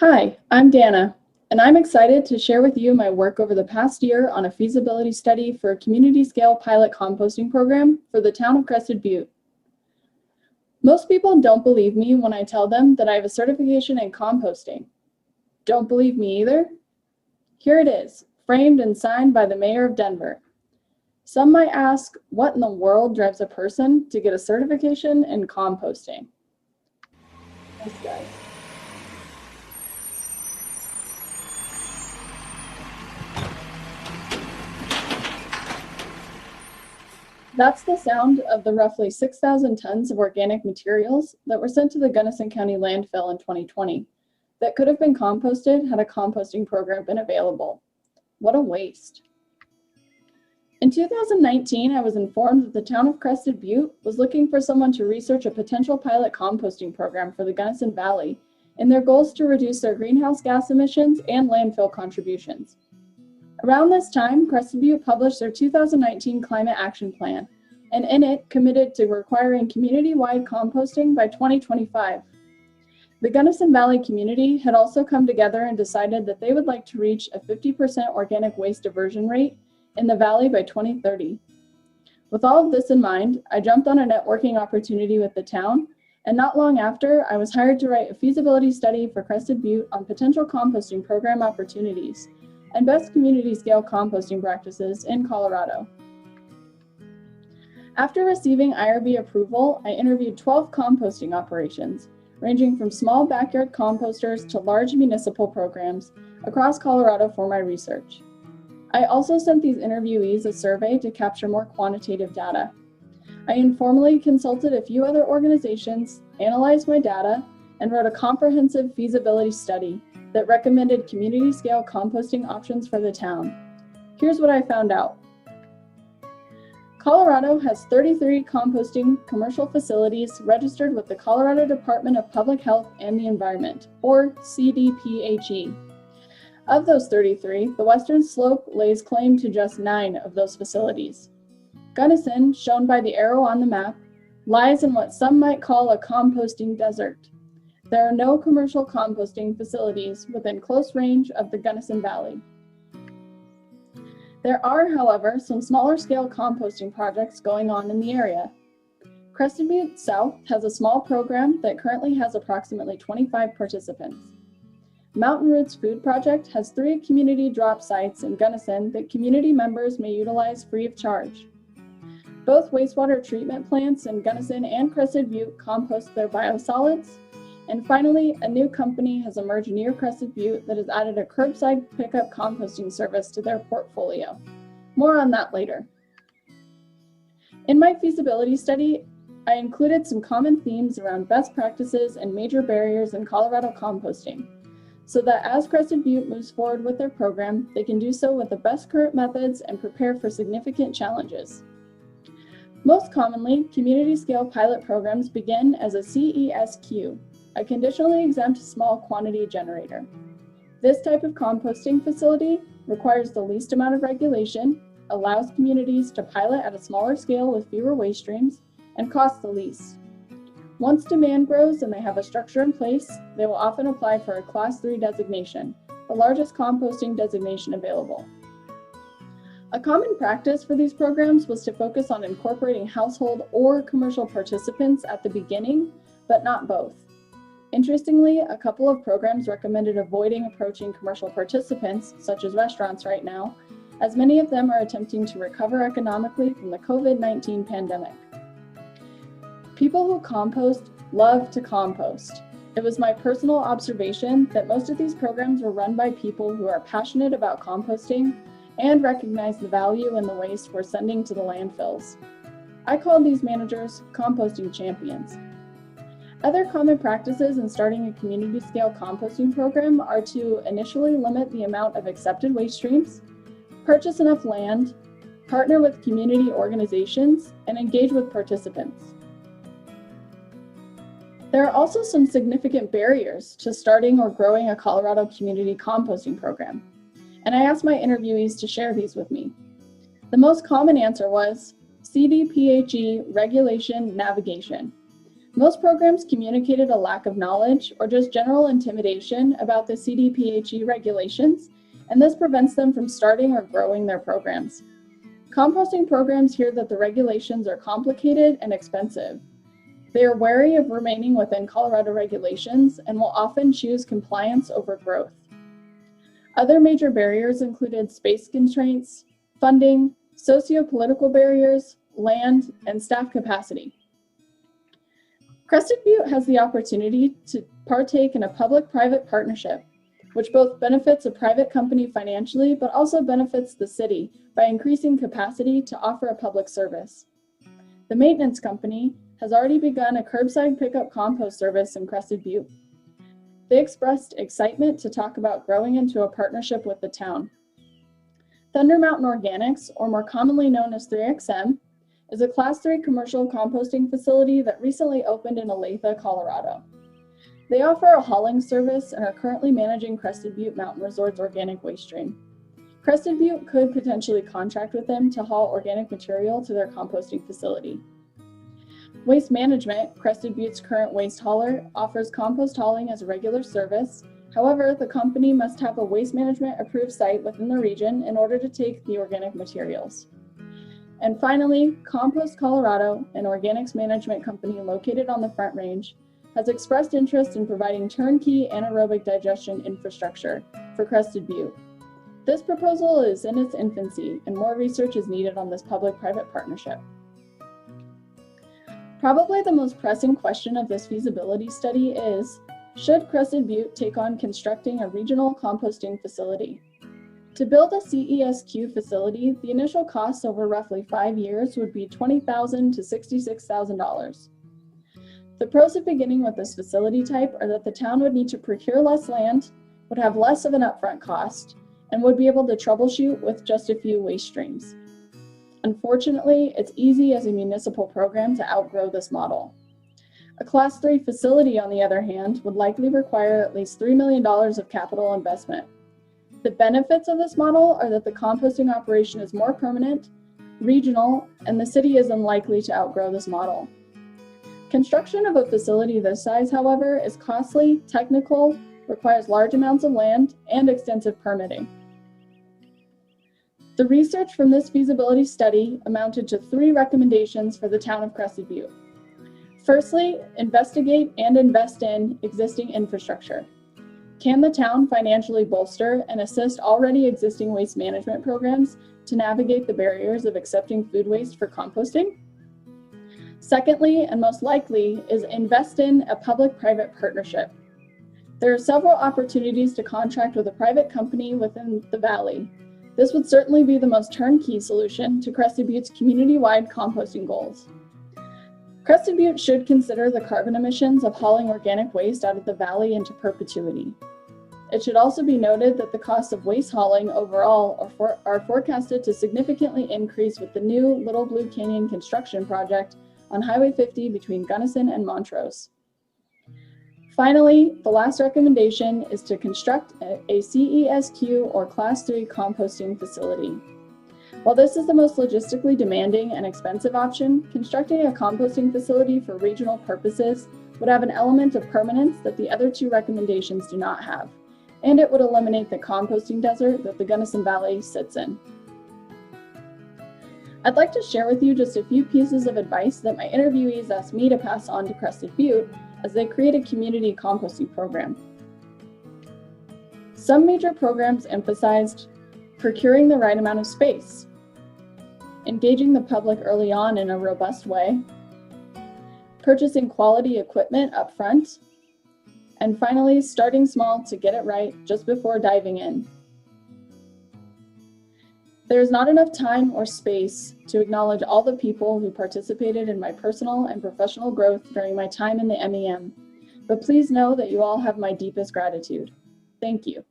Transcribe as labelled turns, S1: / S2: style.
S1: Hi, I'm Dannah, and I'm excited to share with you my work over the past year on a feasibility study for a community-scale pilot composting program for the town of Crested Butte. Most people don't believe me when I tell them that I have a certification in composting. Don't believe me either? Here it is, framed and signed by the mayor of Denver. Some might ask, what in the world drives a person to get a certification in composting? Thanks, guys. That's the sound of the roughly 6,000 tons of organic materials that were sent to the Gunnison County landfill in 2020 that could have been composted had a composting program been available. What a waste. In 2019, I was informed that the town of Crested Butte was looking for someone to research a potential pilot composting program for the Gunnison Valley in their goals to reduce their greenhouse gas emissions and landfill contributions. Around this time, Crested Butte published their 2019 Climate Action Plan, and in it committed to requiring community-wide composting by 2025. The Gunnison Valley community had also come together and decided that they would like to reach a 50% organic waste diversion rate in the valley by 2030. With all of this in mind, I jumped on a networking opportunity with the town, and not long after, I was hired to write a feasibility study for Crested Butte on potential composting program opportunities and best community-scale composting practices in Colorado. After receiving IRB approval, I interviewed 12 composting operations, ranging from small backyard composters to large municipal programs across Colorado for my research. I also sent these interviewees a survey to capture more quantitative data. I informally consulted a few other organizations, analyzed my data, and wrote a comprehensive feasibility study that recommended community-scale composting options for the town. Here's what I found out. Colorado has 33 composting commercial facilities registered with the Colorado Department of Public Health and the Environment, or CDPHE. Of those 33, the Western Slope lays claim to just 9 of those facilities. Gunnison, shown by the arrow on the map, lies in what some might call a composting desert. There are no commercial composting facilities within close range of the Gunnison Valley. There are, however, some smaller scale composting projects going on in the area. Crested Butte South has a small program that currently has approximately 25 participants. Mountain Roots Food Project has 3 community drop sites in Gunnison that community members may utilize free of charge. Both wastewater treatment plants in Gunnison and Crested Butte compost their biosolids. And finally, a new company has emerged near Crested Butte that has added a curbside pickup composting service to their portfolio. More on that later. In my feasibility study, I included some common themes around best practices and major barriers in Colorado composting, so that as Crested Butte moves forward with their program, they can do so with the best current methods and prepare for significant challenges. Most commonly, community-scale pilot programs begin as a CESQ, a conditionally exempt small quantity generator. This type of composting facility requires the least amount of regulation, allows communities to pilot at a smaller scale with fewer waste streams, and costs the least. Once demand grows and they have a structure in place, they will often apply for a Class 3 designation, the largest composting designation available. A common practice for these programs was to focus on incorporating household or commercial participants at the beginning, but not both. Interestingly, a couple of programs recommended avoiding approaching commercial participants, such as restaurants right now, as many of them are attempting to recover economically from the COVID-19 pandemic. People who compost love to compost. It was my personal observation that most of these programs were run by people who are passionate about composting and recognize the value in the waste we're sending to the landfills. I called these managers composting champions. Other common practices in starting a community-scale composting program are to initially limit the amount of accepted waste streams, purchase enough land, partner with community organizations, and engage with participants. There are also some significant barriers to starting or growing a Colorado community composting program, and I asked my interviewees to share these with me. The most common answer was CDPHE regulation navigation. Most programs communicated a lack of knowledge or just general intimidation about the CDPHE regulations, and this prevents them from starting or growing their programs. Composting programs hear that the regulations are complicated and expensive. They are wary of remaining within Colorado regulations and will often choose compliance over growth. Other major barriers included space constraints, funding, socio-political barriers, land, and staff capacity. Crested Butte has the opportunity to partake in a public-private partnership, which both benefits a private company financially, but also benefits the city by increasing capacity to offer a public service. The maintenance company has already begun a curbside pickup compost service in Crested Butte. They expressed excitement to talk about growing into a partnership with the town. Thunder Mountain Organics, or more commonly known as 3XM, is a Class 3 commercial composting facility that recently opened in Olathe, Colorado. They offer a hauling service and are currently managing Crested Butte Mountain Resort's organic waste stream. Crested Butte could potentially contract with them to haul organic material to their composting facility. Waste Management, Crested Butte's current waste hauler, offers compost hauling as a regular service. However, the company must have a Waste Management approved site within the region in order to take the organic materials. And finally, Compost Colorado, an organics management company located on the Front Range, has expressed interest in providing turnkey anaerobic digestion infrastructure for Crested Butte. This proposal is in its infancy, and more research is needed on this public-private partnership. Probably the most pressing question of this feasibility study is, should Crested Butte take on constructing a regional composting facility? To build a CESQ facility, the initial cost over roughly 5 years would be $20,000 to $66,000. The pros of beginning with this facility type are that the town would need to procure less land, would have less of an upfront cost, and would be able to troubleshoot with just a few waste streams. Unfortunately, it's easy as a municipal program to outgrow this model. A Class 3 facility, on the other hand, would likely require at least $3 million of capital investment. The benefits of this model are that the composting operation is more permanent, regional, and the city is unlikely to outgrow this model. Construction of a facility this size, however, is costly, technical, requires large amounts of land, and extensive permitting. The research from this feasibility study amounted to 3 recommendations for the town of Crested Butte. Firstly, investigate and invest in existing infrastructure. Can the town financially bolster and assist already existing waste management programs to navigate the barriers of accepting food waste for composting? Secondly, and most likely, is invest in a public-private partnership. There are several opportunities to contract with a private company within the valley. This would certainly be the most turnkey solution to Crested Butte's community-wide composting goals. Crested Butte should consider the carbon emissions of hauling organic waste out of the valley into perpetuity. It should also be noted that the cost of waste hauling overall are forecasted to significantly increase with the new Little Blue Canyon construction project on Highway 50 between Gunnison and Montrose. Finally, the last recommendation is to construct a CESQ or Class 3 composting facility. While this is the most logistically demanding and expensive option, constructing a composting facility for regional purposes would have an element of permanence that the other 2 recommendations do not have, and it would eliminate the composting desert that the Gunnison Valley sits in. I'd like to share with you just a few pieces of advice that my interviewees asked me to pass on to Crested Butte as they create a community composting program. Some major programs emphasized procuring the right amount of space, engaging the public early on in a robust way, purchasing quality equipment up front, and finally, starting small to get it right just before diving in. There is not enough time or space to acknowledge all the people who participated in my personal and professional growth during my time in the MEM, but please know that you all have my deepest gratitude. Thank you.